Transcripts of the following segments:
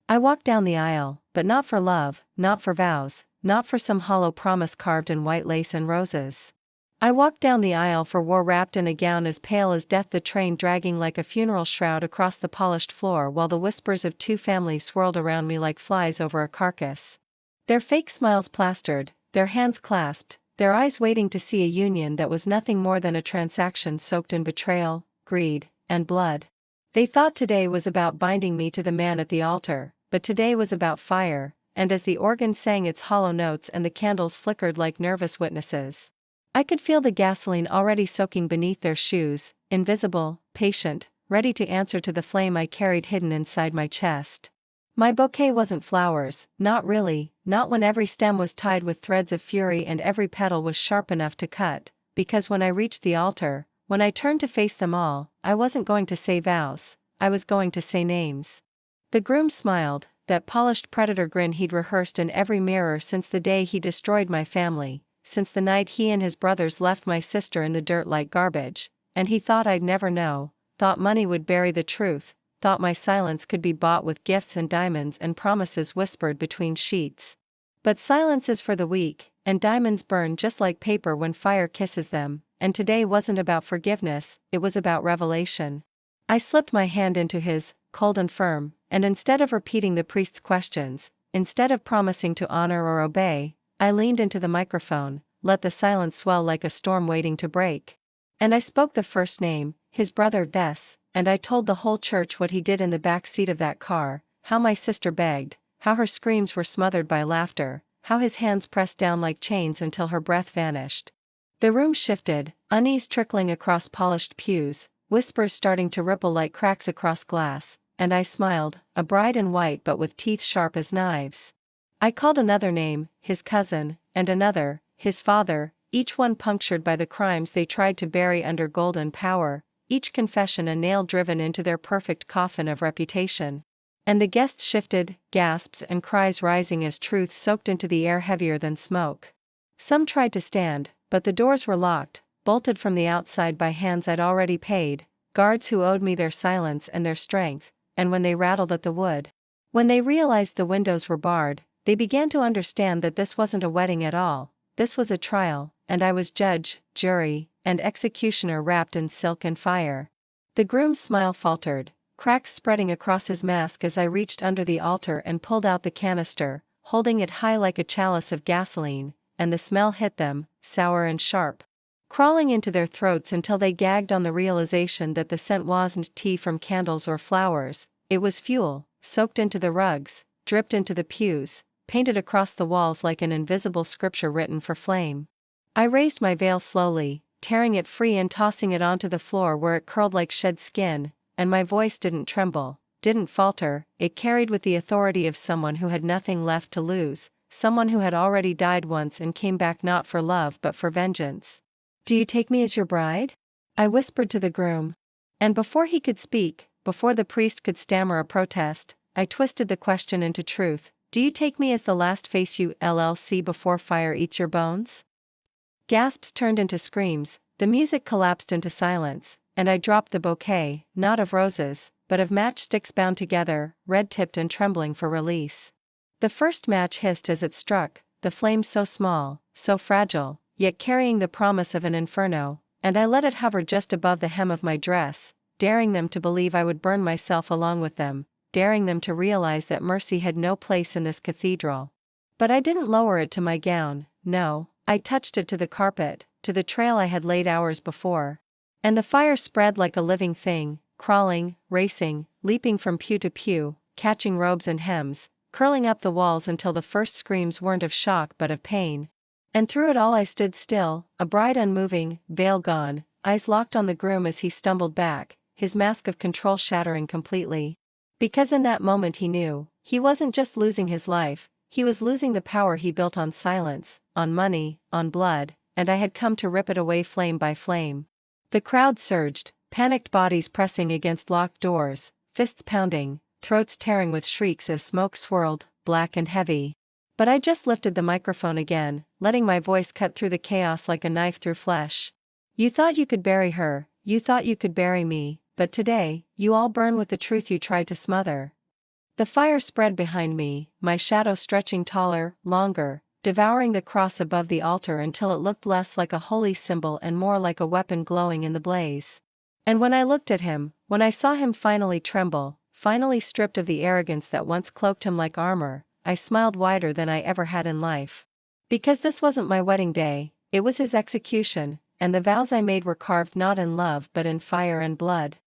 I walked down the aisle, but not for love, not for vows, not for some hollow promise carved in white lace and roses. I walked down the aisle for war, wrapped in a gown as pale as death, the train dragging like a funeral shroud across the polished floor, while the whispers of two families swirled around me like flies over a carcass. Their fake smiles plastered, their hands clasped, their eyes waiting to see a union that was nothing more than a transaction soaked in betrayal, greed, and blood. They thought today was about binding me to the man at the altar, but today was about fire, and as the organ sang its hollow notes and the candles flickered like nervous witnesses, I could feel the gasoline already soaking beneath their shoes, invisible, patient, ready to answer to the flame I carried hidden inside my chest. My bouquet wasn't flowers, not really, not when every stem was tied with threads of fury and every petal was sharp enough to cut, because when I reached the altar, when I turned to face them all, I wasn't going to say vows, I was going to say names. The groom smiled, that polished predator grin he'd rehearsed in every mirror since the day he destroyed my family, since the night he and his brothers left my sister in the dirt like garbage, and he thought I'd never know, thought money would bury the truth, thought my silence could be bought with gifts and diamonds and promises whispered between sheets. But silence is for the weak, and diamonds burn just like paper when fire kisses them, and today wasn't about forgiveness, it was about revelation. I slipped my hand into his, cold and firm, and instead of repeating the priest's questions, instead of promising to honor or obey, I leaned into the microphone, let the silence swell like a storm waiting to break. And I spoke the first name, his brother Bess, and I told the whole church what he did in the back seat of that car, how my sister begged, how her screams were smothered by laughter, how his hands pressed down like chains until her breath vanished. The room shifted, unease trickling across polished pews, whispers starting to ripple like cracks across glass, and I smiled, a bride in white but with teeth sharp as knives. I called another name, his cousin, and another, his father, each one punctured by the crimes they tried to bury under golden power, each confession a nail driven into their perfect coffin of reputation. And the guests shifted, gasps and cries rising as truth soaked into the air heavier than smoke. Some tried to stand, but the doors were locked, bolted from the outside by hands I'd already paid, guards who owed me their silence and their strength, and when they rattled at the wood, when they realized the windows were barred, they began to understand that this wasn't a wedding at all, this was a trial, and I was judge, jury, and executioner wrapped in silk and fire. The groom's smile faltered, cracks spreading across his mask as I reached under the altar and pulled out the canister, holding it high like a chalice of gasoline, and the smell hit them, sour and sharp, crawling into their throats until they gagged on the realization that the scent wasn't tea from candles or flowers, it was fuel, soaked into the rugs, dripped into the pews, painted across the walls like an invisible scripture written for flame. I raised my veil slowly, tearing it free and tossing it onto the floor where it curled like shed skin, and my voice didn't tremble, didn't falter, it carried with the authority of someone who had nothing left to lose, someone who had already died once and came back not for love but for vengeance. "Do you take me as your bride?" I whispered to the groom. And before he could speak, before the priest could stammer a protest, I twisted the question into truth. "Do you take me as the last face you LLC before fire eats your bones?" Gasps turned into screams, the music collapsed into silence, and I dropped the bouquet, not of roses, but of matchsticks bound together, red-tipped and trembling for release. The first match hissed as it struck, the flame so small, so fragile, yet carrying the promise of an inferno, and I let it hover just above the hem of my dress, daring them to believe I would burn myself along with them, daring them to realize that mercy had no place in this cathedral. But I didn't lower it to my gown, no, I touched it to the carpet, to the trail I had laid hours before. And the fire spread like a living thing, crawling, racing, leaping from pew to pew, catching robes and hems, curling up the walls until the first screams weren't of shock but of pain. And through it all I stood still, a bride unmoving, veil gone, eyes locked on the groom as he stumbled back, his mask of control shattering completely. Because in that moment he knew, he wasn't just losing his life, he was losing the power he built on silence, on money, on blood, and I had come to rip it away flame by flame. The crowd surged, panicked bodies pressing against locked doors, fists pounding, throats tearing with shrieks as smoke swirled, black and heavy. But I just lifted the microphone again, letting my voice cut through the chaos like a knife through flesh. "You thought you could bury her, you thought you could bury me, but today, you all burn with the truth you tried to smother. The fire spread behind me, my shadow stretching taller, longer, devouring the cross above the altar until it looked less like a holy symbol and more like a weapon glowing in the blaze. And when I looked at him, when I saw him finally tremble, finally stripped of the arrogance that once cloaked him like armor, I smiled wider than I ever had in life. Because this wasn't my wedding day, it was his execution, and the vows I made were carved not in love but in fire and blood.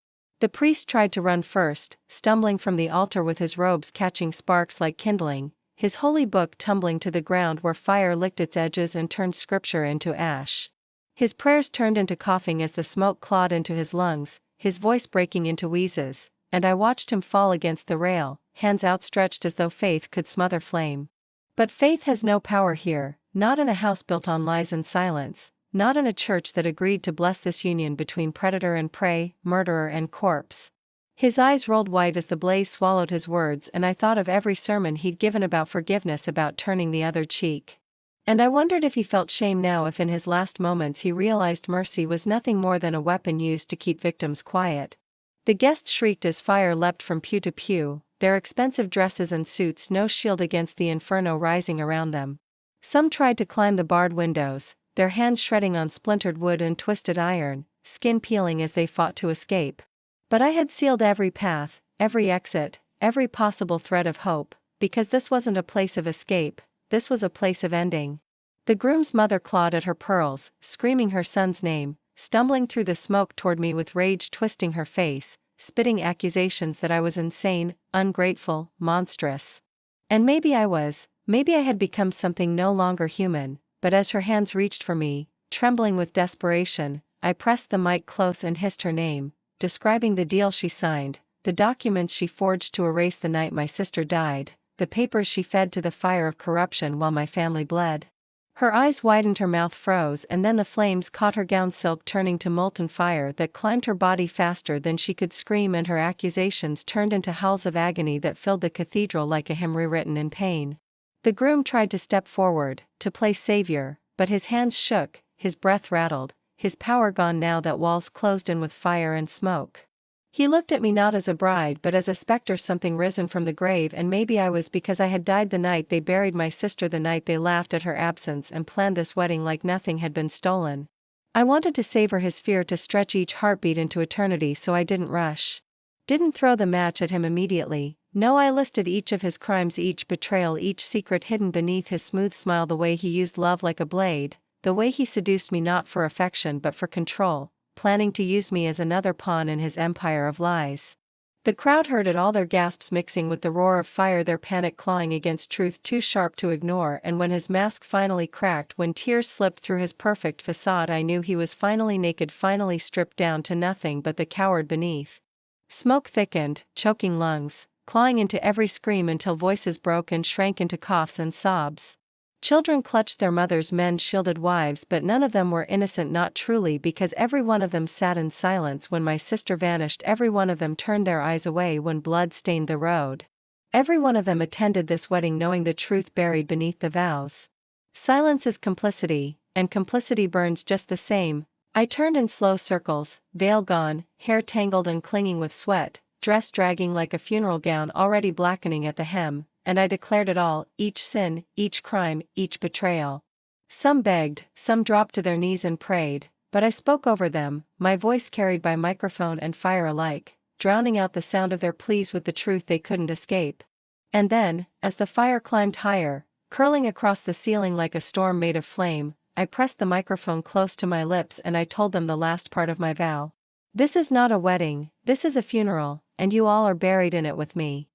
The priest tried to run first, stumbling from the altar with his robes catching sparks like kindling, his holy book tumbling to the ground where fire licked its edges and turned scripture into ash. His prayers turned into coughing as the smoke clawed into his lungs, his voice breaking into wheezes, and I watched him fall against the rail, hands outstretched as though faith could smother flame. But faith has no power here, not in a house built on lies and silence, not in a church that agreed to bless this union between predator and prey, murderer and corpse. His eyes rolled white as the blaze swallowed his words, and I thought of every sermon he'd given about forgiveness, about turning the other cheek. And I wondered if he felt shame now, if in his last moments he realized mercy was nothing more than a weapon used to keep victims quiet. The guests shrieked as fire leapt from pew to pew, their expensive dresses and suits no shield against the inferno rising around them. Some tried to climb the barred windows, their hands shredding on splintered wood and twisted iron, skin peeling as they fought to escape. But I had sealed every path, every exit, every possible thread of hope, because this wasn't a place of escape, this was a place of ending. The groom's mother clawed at her pearls, screaming her son's name, stumbling through the smoke toward me with rage twisting her face, spitting accusations that I was insane, ungrateful, monstrous. And maybe I was, maybe I had become something no longer human, but as her hands reached for me, trembling with desperation, I pressed the mic close and hissed her name, describing the deal she signed, the documents she forged to erase the night my sister died, the papers she fed to the fire of corruption while my family bled. Her eyes widened, her mouth froze, and then the flames caught her gown silk, turning to molten fire that climbed her body faster than she could scream, and her accusations turned into howls of agony that filled the cathedral like a hymn rewritten in pain. The groom tried to step forward, to play savior, but his hands shook, his breath rattled, his power gone now that walls closed in with fire and smoke. He looked at me not as a bride but as a specter, something risen from the grave, and maybe I was, because I had died the night they buried my sister, the night they laughed at her absence and planned this wedding like nothing had been stolen. I wanted to savor his fear, to stretch each heartbeat into eternity, so I didn't rush. Didn't throw the match at him immediately. No, I listed each of his crimes, each betrayal, each secret hidden beneath his smooth smile, the way he used love like a blade, the way he seduced me not for affection but for control, planning to use me as another pawn in his empire of lies. The crowd heard it all, their gasps mixing with the roar of fire, their panic clawing against truth too sharp to ignore. And when his mask finally cracked, when tears slipped through his perfect facade, I knew he was finally naked, finally stripped down to nothing but the coward beneath. Smoke thickened, choking lungs, clawing into every scream until voices broke and shrank into coughs and sobs. Children clutched their mothers, men shielded wives, but none of them were innocent, not truly, because every one of them sat in silence when my sister vanished, every one of them turned their eyes away when blood stained the road. Every one of them attended this wedding knowing the truth buried beneath the vows. Silence is complicity, and complicity burns just the same. I turned in slow circles, veil gone, hair tangled and clinging with sweat, dress dragging like a funeral gown already blackening at the hem, and I declared it all, each sin, each crime, each betrayal. Some begged, some dropped to their knees and prayed, but I spoke over them, my voice carried by microphone and fire alike, drowning out the sound of their pleas with the truth they couldn't escape. And then, as the fire climbed higher, curling across the ceiling like a storm made of flame, I pressed the microphone close to my lips and I told them the last part of my vow. This is not a wedding, this is a funeral, and you all are buried in it with me.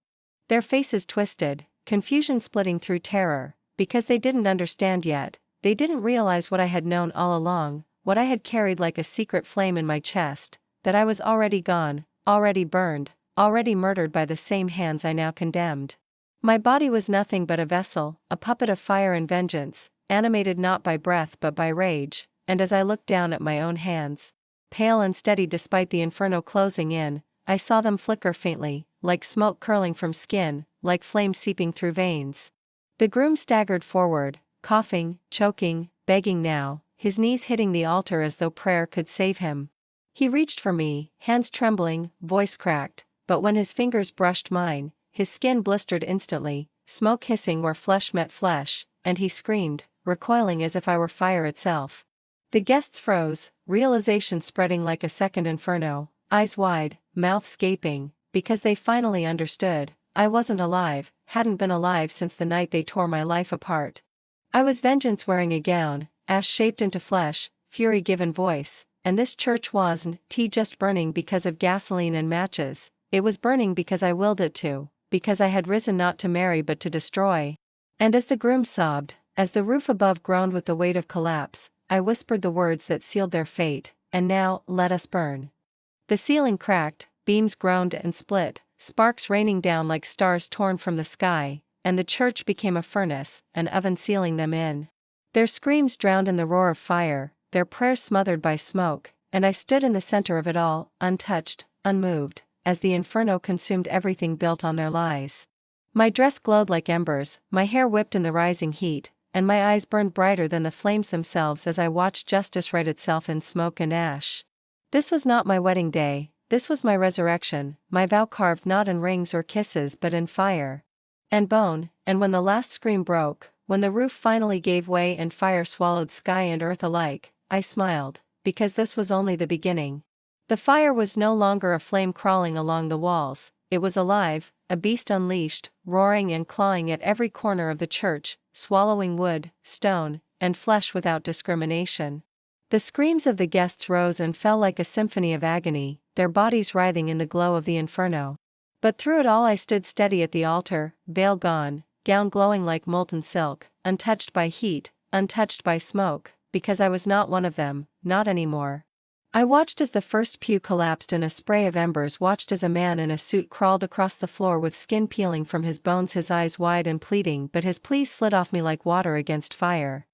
Their faces twisted, confusion splitting through terror, because they didn't understand yet, they didn't realize what I had known all along, what I had carried like a secret flame in my chest, that I was already gone, already burned, already murdered by the same hands I now condemned. My body was nothing but a vessel, a puppet of fire and vengeance, animated not by breath but by rage, and as I looked down at my own hands, pale and steady despite the inferno closing in, I saw them flicker faintly, like smoke curling from skin, like flame seeping through veins. The groom staggered forward, coughing, choking, begging now, his knees hitting the altar as though prayer could save him. He reached for me, hands trembling, voice cracked, but when his fingers brushed mine, his skin blistered instantly, smoke hissing where flesh met flesh, and he screamed, recoiling as if I were fire itself. The guests froze, realization spreading like a second inferno, eyes wide, mouths gaping, because they finally understood. I wasn't alive, hadn't been alive since the night they tore my life apart. I was vengeance wearing a gown, ash shaped into flesh, fury given voice, and this church wasn't just burning because of gasoline and matches, it was burning because I willed it to, because I had risen not to marry but to destroy. And as the groom sobbed, as the roof above groaned with the weight of collapse, I whispered the words that sealed their fate, and now, let us burn. The ceiling cracked, beams groaned and split, sparks raining down like stars torn from the sky, and the church became a furnace, an oven sealing them in. Their screams drowned in the roar of fire, their prayers smothered by smoke, and I stood in the center of it all, untouched, unmoved, as the inferno consumed everything built on their lies. My dress glowed like embers, my hair whipped in the rising heat, and my eyes burned brighter than the flames themselves as I watched justice right itself in smoke and ash. This was not my wedding day, this was my resurrection, my vow carved not in rings or kisses but in fire and bone, and when the last scream broke, when the roof finally gave way and fire swallowed sky and earth alike, I smiled, because this was only the beginning. The fire was no longer a flame crawling along the walls, it was alive, a beast unleashed, roaring and clawing at every corner of the church, swallowing wood, stone, and flesh without discrimination. The screams of the guests rose and fell like a symphony of agony, their bodies writhing in the glow of the inferno. But through it all I stood steady at the altar, veil gone, gown glowing like molten silk, untouched by heat, untouched by smoke, because I was not one of them, not anymore. I watched as the first pew collapsed in a spray of embers, watched as a man in a suit crawled across the floor with skin peeling from his bones, his eyes wide and pleading, but his pleas slid off me like water against fire.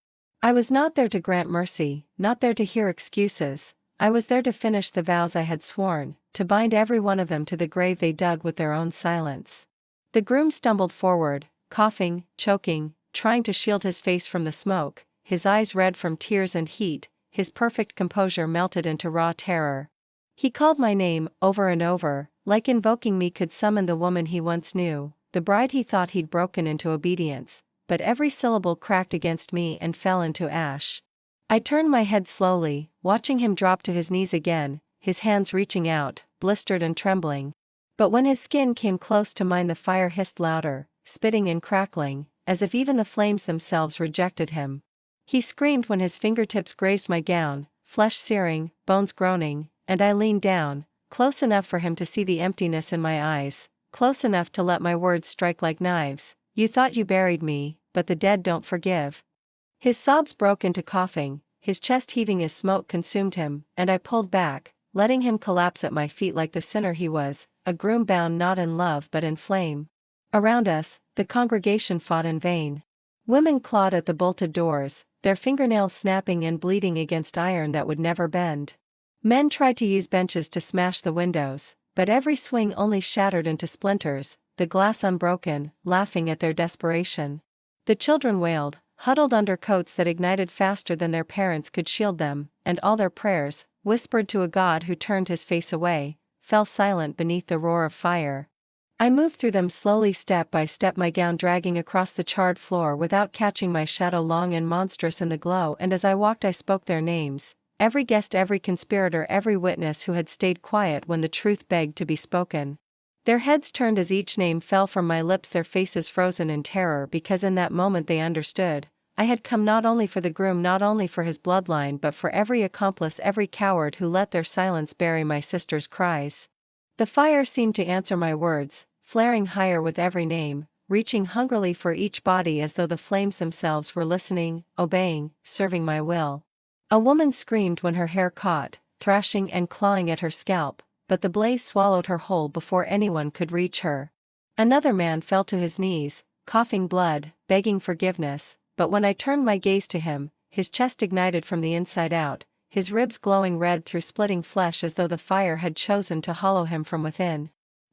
I was not there to grant mercy, not there to hear excuses, I was there to finish the vows I had sworn, to bind every one of them to the grave they dug with their own silence. The groom stumbled forward, coughing, choking, trying to shield his face from the smoke, his eyes red from tears and heat, his perfect composure melted into raw terror. He called my name, over and over, like invoking me could summon the woman he once knew, the bride he thought he'd broken into obedience, but every syllable cracked against me and fell into ash. I turned my head slowly, watching him drop to his knees again, his hands reaching out, blistered and trembling. But when his skin came close to mine, the fire hissed louder, spitting and crackling, as if even the flames themselves rejected him. He screamed when his fingertips grazed my gown, flesh searing, bones groaning, and I leaned down, close enough for him to see the emptiness in my eyes, close enough to let my words strike like knives. You thought you buried me, but the dead don't forgive. His sobs broke into coughing, his chest heaving as smoke consumed him, and I pulled back, letting him collapse at my feet like the sinner he was, a groom bound not in love but in flame. Around us, the congregation fought in vain. Women clawed at the bolted doors, their fingernails snapping and bleeding against iron that would never bend. Men tried to use benches to smash the windows, but every swing only shattered into splinters, the glass unbroken, laughing at their desperation. The children wailed, huddled under coats that ignited faster than their parents could shield them, and all their prayers, whispered to a God who turned his face away, fell silent beneath the roar of fire. I moved through them slowly, step by step, my gown dragging across the charred floor without catching my shadow, long and monstrous in the glow, and as I walked I spoke their names, every guest, every conspirator, every witness who had stayed quiet when the truth begged to be spoken. Their heads turned as each name fell from my lips, their faces frozen in terror, because in that moment they understood. I had come not only for the groom, not only for his bloodline, but for every accomplice, every coward who let their silence bury my sister's cries. The fire seemed to answer my words, flaring higher with every name, reaching hungrily for each body as though the flames themselves were listening, obeying, serving my will. A woman screamed when her hair caught, thrashing and clawing at her scalp, but the blaze swallowed her whole before anyone could reach her. Another man fell to his knees, coughing blood, begging forgiveness, but when I turned my gaze to him, his chest ignited from the inside out, his ribs glowing red through splitting flesh as though the fire had chosen to hollow him from within.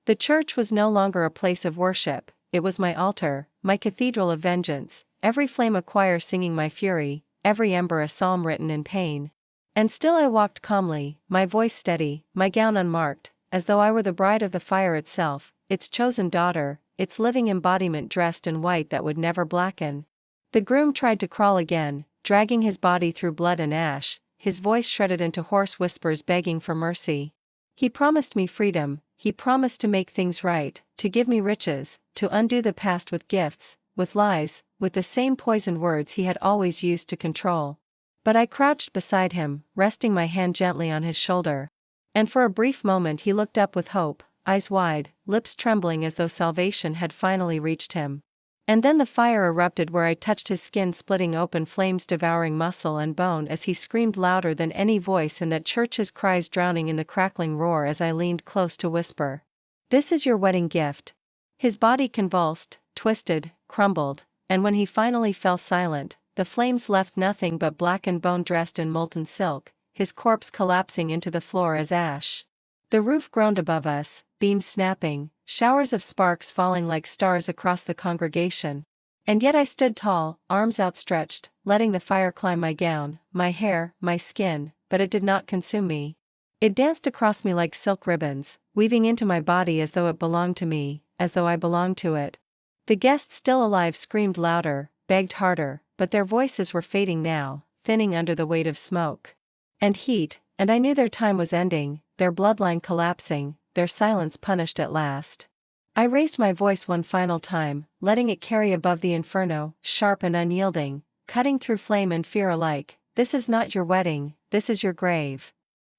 The church was no longer a place of worship, it was my altar, my cathedral of vengeance, every flame a choir singing my fury, every ember a psalm written in pain. And still I walked calmly, my voice steady, my gown unmarked, as though I were the bride of the fire itself, its chosen daughter, its living embodiment dressed in white that would never blacken. The groom tried to crawl again, dragging his body through blood and ash, his voice shredded into hoarse whispers begging for mercy. He promised me freedom, he promised to make things right, to give me riches, to undo the past with gifts, with lies, with the same poisoned words he had always used to control. But I crouched beside him, resting my hand gently on his shoulder. And for a brief moment he looked up with hope, eyes wide, lips trembling as though salvation had finally reached him. And then the fire erupted where I touched his skin, splitting open, flames devouring muscle and bone as he screamed louder than any voice in that church, his cries drowning in the crackling roar as I leaned close to whisper, "This is your wedding gift." His body convulsed, twisted, crumbled, and when he finally fell silent, the flames left nothing but blackened bone dressed in molten silk, his corpse collapsing into the floor as ash. The roof groaned above us, beams snapping, showers of sparks falling like stars across the congregation. And yet I stood tall, arms outstretched, letting the fire climb my gown, my hair, my skin, but it did not consume me. It danced across me like silk ribbons, weaving into my body as though it belonged to me, as though I belonged to it. The guests still alive screamed louder, begged harder, but their voices were fading now, thinning under the weight of smoke and heat, and I knew their time was ending, their bloodline collapsing, their silence punished at last. I raised my voice one final time, letting it carry above the inferno, sharp and unyielding, cutting through flame and fear alike. "This is not your wedding, this is your grave."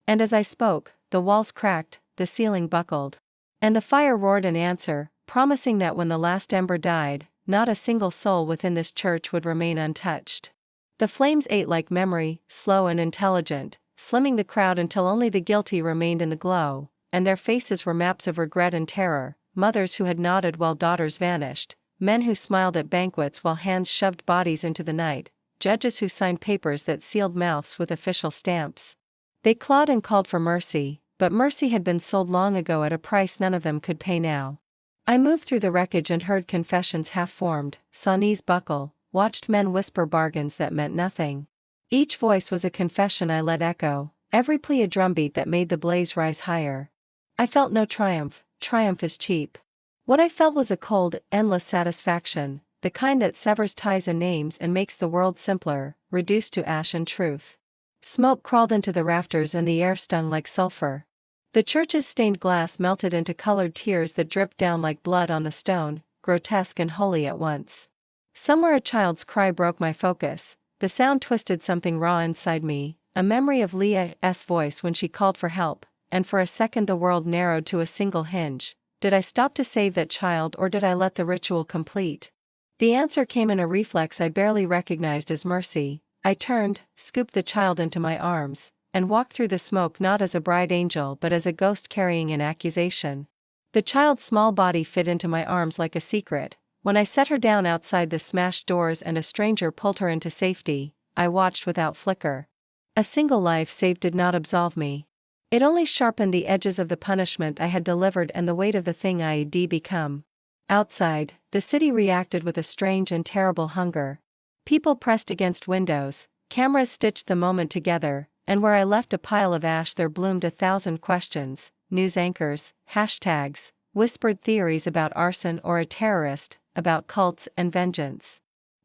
And as I spoke, the walls cracked, the ceiling buckled. And the fire roared in answer, promising that when the last ember died, not a single soul within this church would remain untouched. The flames ate like memory, slow and intelligent, slimming the crowd until only the guilty remained in the glow, and their faces were maps of regret and terror, mothers who had nodded while daughters vanished, men who smiled at banquets while hands shoved bodies into the night, judges who signed papers that sealed mouths with official stamps. They clawed and called for mercy, but mercy had been sold long ago at a price none of them could pay now. I moved through the wreckage and heard confessions half-formed, saw knees buckle, watched men whisper bargains that meant nothing. Each voice was a confession I let echo, every plea a drumbeat that made the blaze rise higher. I felt no triumph, triumph is cheap. What I felt was a cold, endless satisfaction, the kind that severs ties and names and makes the world simpler, reduced to ash and truth. Smoke crawled into the rafters and the air stung like sulfur. The church's stained glass melted into colored tears that dripped down like blood on the stone, grotesque and holy at once. Somewhere a child's cry broke my focus, the sound twisted something raw inside me, a memory of Leah's voice when she called for help, and for a second the world narrowed to a single hinge. Did I stop to save that child or did I let the ritual complete? The answer came in a reflex I barely recognized as mercy. I turned, scooped the child into my arms, and walked through the smoke not as a bride angel but as a ghost carrying an accusation. The child's small body fit into my arms like a secret. When I set her down outside the smashed doors and a stranger pulled her into safety, I watched without flicker. A single life saved did not absolve me. It only sharpened the edges of the punishment I had delivered and the weight of the thing I'd become. Outside, the city reacted with a strange and terrible hunger. People pressed against windows, cameras stitched the moment together, and where I left a pile of ash there bloomed 1,000 questions, news anchors, hashtags, whispered theories about arson or a terrorist, about cults and vengeance.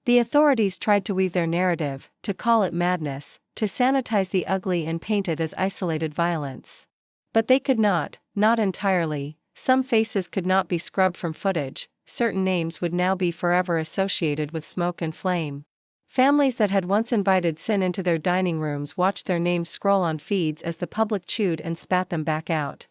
The authorities tried to weave their narrative, to call it madness, to sanitize the ugly and paint it as isolated violence. But they could not entirely. Some faces could not be scrubbed from footage, certain names would now be forever associated with smoke and flame. Families that had once invited sin into their dining rooms watched their names scroll on feeds as the public chewed and spat them back out.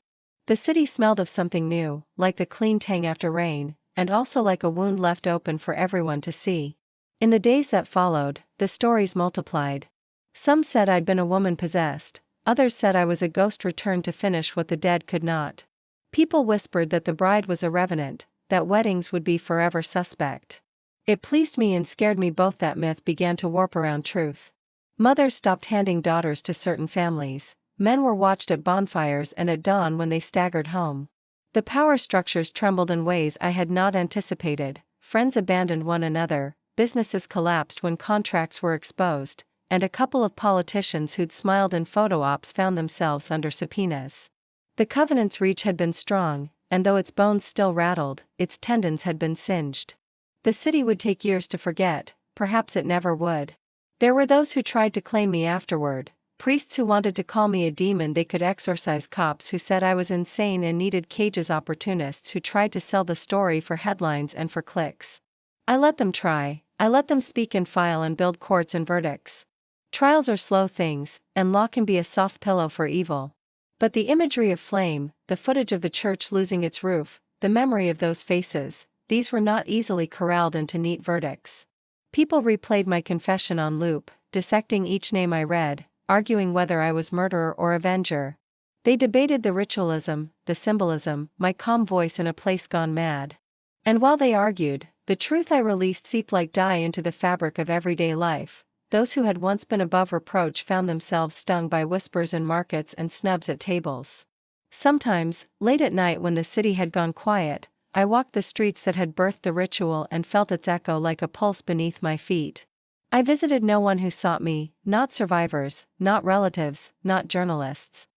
The city smelled of something new, like the clean tang after rain, and also like a wound left open for everyone to see. In the days that followed, the stories multiplied. Some said I'd been a woman possessed, others said I was a ghost returned to finish what the dead could not. People whispered that the bride was a revenant, that weddings would be forever suspect. It pleased me and scared me both that myth began to warp around truth. Mothers stopped handing daughters to certain families, men were watched at bonfires and at dawn when they staggered home. The power structures trembled in ways I had not anticipated, friends abandoned one another, businesses collapsed when contracts were exposed, and a couple of politicians who'd smiled in photo ops found themselves under subpoenas. The covenant's reach had been strong, and though its bones still rattled, its tendons had been singed. The city would take years to forget, perhaps it never would. There were those who tried to claim me afterward, priests who wanted to call me a demon they could exorcise, cops who said I was insane and needed cages, opportunists who tried to sell the story for headlines and for clicks. I let them try, I let them speak and file and build courts and verdicts. Trials are slow things, and law can be a soft pillow for evil. But the imagery of flame, the footage of the church losing its roof, the memory of those faces, these were not easily corralled into neat verdicts. People replayed my confession on loop, dissecting each name I read, arguing whether I was murderer or avenger. They debated the ritualism, the symbolism, my calm voice in a place gone mad. And while they argued, the truth I released seeped like dye into the fabric of everyday life. Those who had once been above reproach found themselves stung by whispers in markets and snubs at tables. Sometimes, late at night when the city had gone quiet, I walked the streets that had birthed the ritual and felt its echo like a pulse beneath my feet. I visited no one who sought me, not survivors, not relatives, not journalists.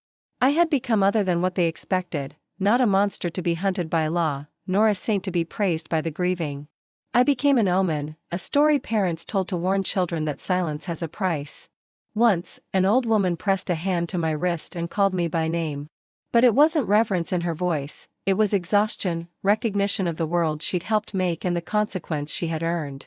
I had become other than what they expected, not a monster to be hunted by law, nor a saint to be praised by the grieving. I became an omen, a story parents told to warn children that silence has a price. Once, an old woman pressed a hand to my wrist and called me by name. But it wasn't reverence in her voice, it was exhaustion, recognition of the world she'd helped make and the consequence she had earned.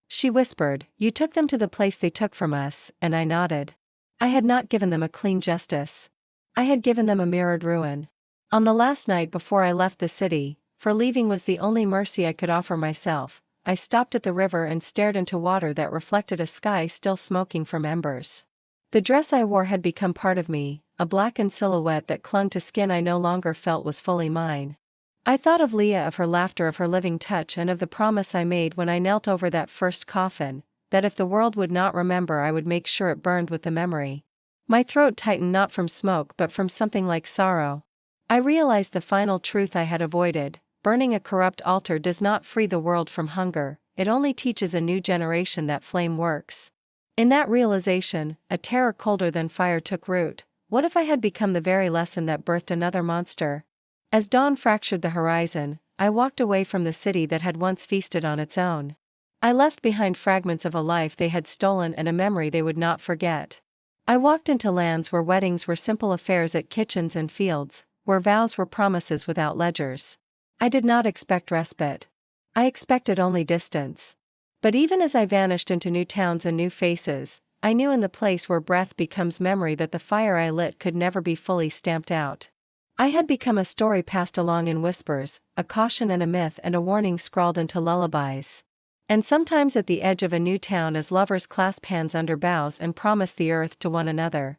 She whispered, "You took them to the place they took from us," and I nodded. I had not given them a clean justice. I had given them a mirrored ruin. On the last night before I left the city, for leaving was the only mercy I could offer myself, I stopped at the river and stared into water that reflected a sky still smoking from embers. The dress I wore had become part of me, a blackened silhouette that clung to skin I no longer felt was fully mine. I thought of Leah, of her laughter, of her living touch, and of the promise I made when I knelt over that first coffin, that if the world would not remember I would make sure it burned with the memory. My throat tightened not from smoke but from something like sorrow. I realized the final truth I had avoided: burning a corrupt altar does not free the world from hunger, it only teaches a new generation that flame works. In that realization, a terror colder than fire took root. What if I had become the very lesson that birthed another monster? As dawn fractured the horizon, I walked away from the city that had once feasted on its own. I left behind fragments of a life they had stolen and a memory they would not forget. I walked into lands where weddings were simple affairs at kitchens and fields, where vows were promises without ledgers. I did not expect respite. I expected only distance. But even as I vanished into new towns and new faces, I knew in the place where breath becomes memory that the fire I lit could never be fully stamped out. I had become a story passed along in whispers, a caution and a myth and a warning scrawled into lullabies. And sometimes at the edge of a new town, as lovers clasp hands under boughs and promise the earth to one another,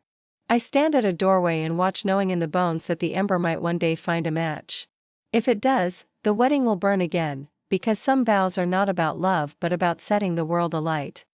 I stand at a doorway and watch, knowing in the bones that the ember might one day find a match. If it does, the wedding will burn again, because some vows are not about love but about setting the world alight.